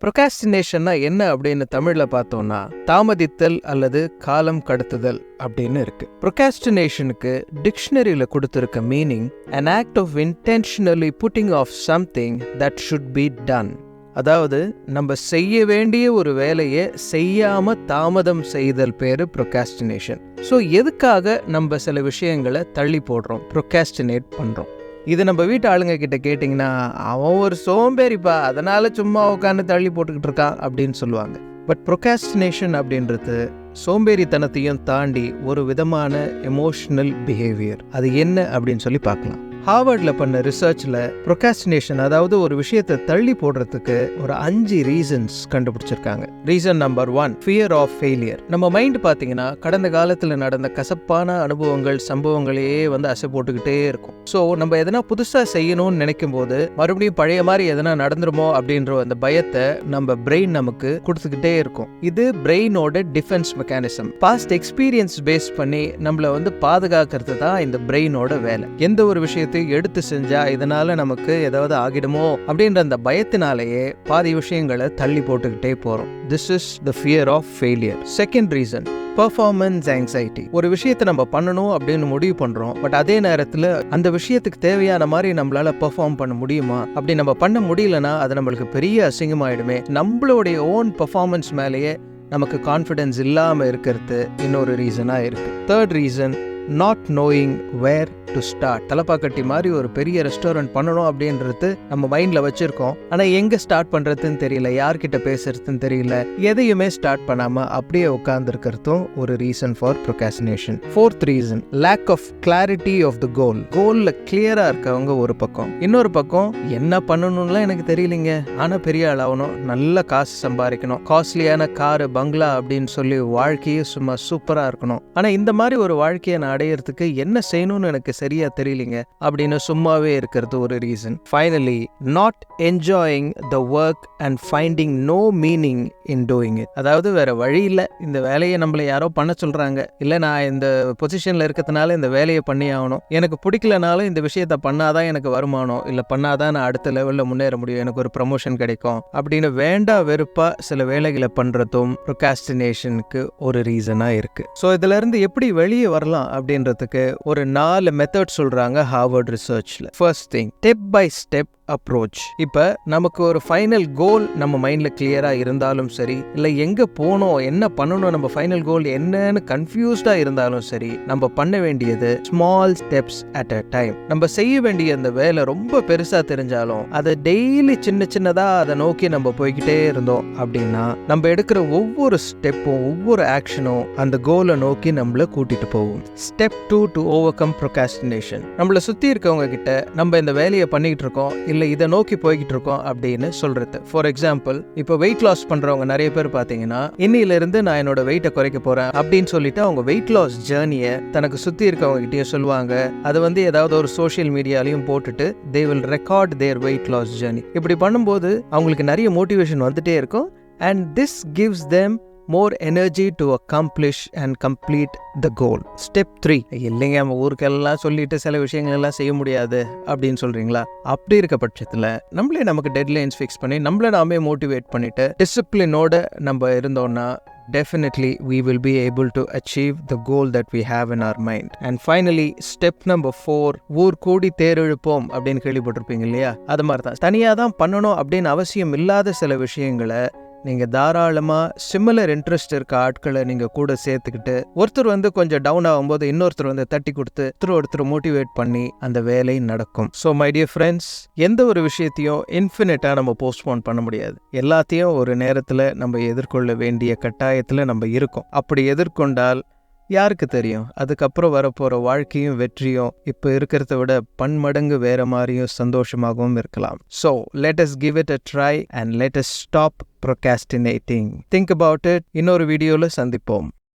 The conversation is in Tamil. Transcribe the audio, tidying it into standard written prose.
ப்ரொகாஸ்டினேஷன்னா என்ன அப்படின்னு தமிழ்ல பார்த்தோம்னா, தாமதித்தல் அல்லது காலம் கடத்துதல் அப்படின்னு இருக்கு. ப்ரொகாஸ்டினேஷனுக்கு டிக்ஷனரியில கொடுத்திருக்க meaning an act of intentionally putting off something that should be done. அதாவது நம்ம செய்ய வேண்டிய ஒரு வேலையை செய்யாம தாமதம் செய்தல் பேரு ப்ரொகாஸ்டினேஷன். ஸோ எதுக்காக நம்ம சில விஷயங்களை தள்ளி போடுறோம், ப்ரொகாஸ்டினேட் பண்றோம்? இது நம்ம வீட்டு ஆளுங்க கிட்ட கேட்டிங்கன்னா, அவன் ஒரு சோம்பேறிப்பா, அதனால சும்மா உட்காந்து தள்ளி போட்டுக்கிட்டு இருக்கான் அப்படின்னு சொல்லுவாங்க. பட் ப்ரொகாஸ்டினேஷன் அப்படின்றது சோம்பேறித்தனத்தையும் தாண்டி ஒரு விதமான எமோஷனல் பிஹேவியர். அது என்ன அப்படின்னு சொல்லி பார்க்கலாம். ஹார்வர்ட்ல பண்ண ரிசர்ச்ல ப்ரொகாஸ்டினேஷன், அதாவது ஒரு விஷயத்தை தள்ளி போடுறதுக்கு ஒரு 5 ரீசன்ஸ் கண்டுபிடிச்சிருக்காங்க. Reason number 1, fear of failure. நம்ம மைண்ட் பார்த்தீங்கன்னா கடந்த காலத்தில் நடந்த கசப்பான அனுபவங்கள், சம்பவங்களையே அசை போட்டுக்கிட்டே இருக்கும். ஸோ நம்ம எதனா புதுசா செய்யணும்னு நினைக்கும் போது மறுபடியும் பழைய மாதிரி எதனா நடந்துருமோ அப்படின்ற அந்த பயத்தை நம்ம பிரெயின் நமக்கு கொடுத்துக்கிட்டே இருக்கும். இது பிரெயினோட defence mechanism. Past experience base பண்ணி நம்மள பாதுகாக்கிறது தான் இந்த பிரெயினோட வேலை. எந்த ஒரு விஷயத்தை எடுத்து செஞ்சா இதனால நமக்கு ஏதாவது ஆகிடுமோ அப்படின்ற அந்த பயத்தினாலேயே பாதி விஷயங்களை தள்ளி போட்டுக்கிட்டே போறோம். This is the fear of failure. Second reason, performance anxiety. ஒரு விஷயத்தை நம்ம பண்ணணும் அப்படின்னு முடிவு பண்றோம். பட் அதே நேரத்தில் அந்த விஷயத்துக்கு தேவையான மாதிரி நம்மளால பெர்ஃபார்ம் பண்ண முடியுமா? அப்படி நம்ம பண்ண முடியலன்னா அது நம்மளுக்கு பெரிய அசிங்கமாயிடுமே. நம்மளுடைய ஓன் பெர்ஃபார்மன்ஸ் மேலேயே நமக்கு கான்ஃபிடன்ஸ் இல்லாம இருக்கிறது இன்னொரு ரீசனா இருக்கு. Third reason, not knowing where to start. Thalappakatti மாதிரி ஒரு பெரிய ரெஸ்டாரண்ட் பண்ணணும் அப்படின்றது நம்ம மைண்ட்ல வச்சிருக்கோம். ஆனா எங்க ஸ்டார்ட் பண்றதுன்னு தெரியல, யார்கிட்ட பேசுறதுன்னு தெரியல, எதையுமே ஸ்டார்ட் பண்ணாம அப்படியே உட்கார்ந்து இருக்கிறதும் ஒரு reason for procrastination. Fourth reason, lack of clarity of the goal. கோல்ல கிளியரா இருக்கவங்க ஒரு பக்கம், இன்னொரு பக்கம் என்ன பண்ணணும்லாம் எனக்கு தெரியலங்க, ஆனா பெரிய ஆள் ஆகணும், நல்ல காசு சம்பாதிக்கணும், காஸ்ட்லியான காரு, பங்களா அப்படின்னு சொல்லி வாழ்க்கையே சும்மா சூப்பரா இருக்கணும். ஆனா இந்த மாதிரி ஒரு வாழ்க்கையை நான் அடையிறதுக்கு என்ன செய்யணும்னு எனக்கு சரியா தெரியலங்க அப்படின்னு சும்மாவே இருக்கிறது ஒரு reason. Finally, not enjoying the work and finding no meaning in doing it. அதாவது வேற வழி இல்லை, இந்த வேலையை நம்மள யாரோ பண்ண சொல்றாங்க, இல்லை நான் இந்த பொசிஷன்ல இருக்கிறதுனால இந்த வேலையை பண்ணி ஆகணும், எனக்கு பிடிக்கலனாலும் இந்த விஷயத்த பண்ணாதான் எனக்கு வருமானம், இல்லை பண்ணாதான் நான் அடுத்த லெவலில் முன்னேற முடியும், எனக்கு ஒரு ப்ரமோஷன் கிடைக்கும் அப்படின்னு வேண்டா வெறுப்பா சில வேலைகளை பண்றதும் ப்ரொகாஸ்டினேஷனுக்கு ஒரு ரீசனா இருக்கு. ஸோ இதுல இருந்து எப்படி வெளியே வரலாம் அப்படின்றதுக்கு ஒரு 4 மெத்தட் சொல்றாங்க ஹார்வர்ட் ரிசர்ச்ல. First thing, step by step approach. இப்ப நமக்கு ஒரு ஃபைனல் கோல் நம்ம மைண்ட்ல கிளியரா இருந்தாலும் சரி, இல்ல எங்க போனோம், என்ன பண்ணணும், நம்ம ஃபைனல் கோல் என்னன்னு கன்ஃபியூஸ்டா இருந்தாலும் சரி, நம்ம பண்ண வேண்டியது small steps at a time. நம்ம செய்ய வேண்டிய அந்த வேலை ரொம்ப பெருசா தெரிஞ்சாலும் அதை டெய்லி சின்ன சின்னதா அதை நோக்கி நம்ம போய்கிட்டே இருந்தோம் அப்படின்னா நம்ம எடுக்கிற ஒவ்வொரு ஸ்டெப்பும், ஒவ்வொரு ஆக்ஷனும் அந்த கோலை நோக்கி நம்மள கூட்டிட்டு போகும். Step 2 to overcome procrastination. நம்மள சுத்தி இருக்கவங்க கிட்ட நம்ம இந்த வேலையை பண்ணிட்டு இருக்கோம், இல்ல இதை நோக்கி போய்கிட்டு இருக்கோம் அப்படின்னு சொல்றது. ஃபார் எக்ஸாம்பிள், இப்போ வெயிட் லாஸ் பண்றவங்க நிறைய பேர் பாத்தீங்கன்னா, இன்னில இருந்து நான் என்னோட வெயிட்டை குறைக்க போறேன் அப்படின்னு சொல்லிட்டு அவங்க வெயிட் லாஸ் ஜேர்னியை தனக்கு சுத்தி இருக்கவங்க கிட்டயே சொல்லுவாங்க. அது ஏதாவது ஒரு சோஷியல் மீடியாலையும் போட்டுட்டு they will record their weight loss journey. இப்படி பண்ணும்போது அவங்களுக்கு நிறைய மோட்டிவேஷன் வந்துட்டே இருக்கும். and this gives them more energy to accomplish and complete the goal. Step 3, இல்லைங்க நம்ம ஊருக்கெல்லாம் சொல்லிட்டு சில விஷயங்கள் எல்லாம் செய்ய முடியாது அப்படின்னு சொல்றீங்களா? அப்படி இருக்க பட்சத்துல நம்மளே நமக்கு டெட்லைன்ஸ் ஃபிக்ஸ் பண்ணி நம்மள நாமே மோட்டிவேட் பண்ணிட்டு டிசிப்ளினோட நம்ம இருந்தோம்னா definitely we will be able to achieve the goal that we have in our mind. And finally, step number 4, ஊர் கூடி தேரெழுப்போம் அப்படின்னு கேள்விப்பட்டிருப்பீங்க இல்லையா? அது மாதிரி தான், தனியா தான் பண்ணணும் அப்படின்னு அவசியம் இல்லாத சில விஷயங்களை நீங்க தாராளமா சிமிலர் இன்ட்ரெஸ்ட் இருக்க ஆட்களை நீங்க கூட சேர்த்துக்கிட்டு, ஒருத்தர் கொஞ்சம் டவுன் ஆகும்போது இன்னொருத்தர் தட்டி கொடுத்து ஒருத்தர் மோட்டிவேட் பண்ணி அந்த வேலை நடக்கும். ஸோ மை டியர் ஃப்ரெண்ட்ஸ், எந்த ஒரு விஷயத்தையும் இன்ஃபினிட்டா நம்ம போஸ்ட்போன் பண்ண முடியாது. எல்லாத்தையும் ஒரு நேரத்துல நம்ம எதிர்கொள்ள வேண்டிய கட்டாயத்துல நம்ம இருக்கோம். அப்படி எதிர்கொண்டால் யாருக்கு தெரியும், அதுக்கப்புறம் வரப்போற வாழ்க்கையும் வெற்றியும் இப்ப இருக்கிறத விட பன்மடங்கு வேற மாதிரியும் சந்தோஷமாகவும் இருக்கலாம். So let us give it a try and let us stop procrastinating. Think about it. இன்னொரு வீடியோல சந்திப்போம்.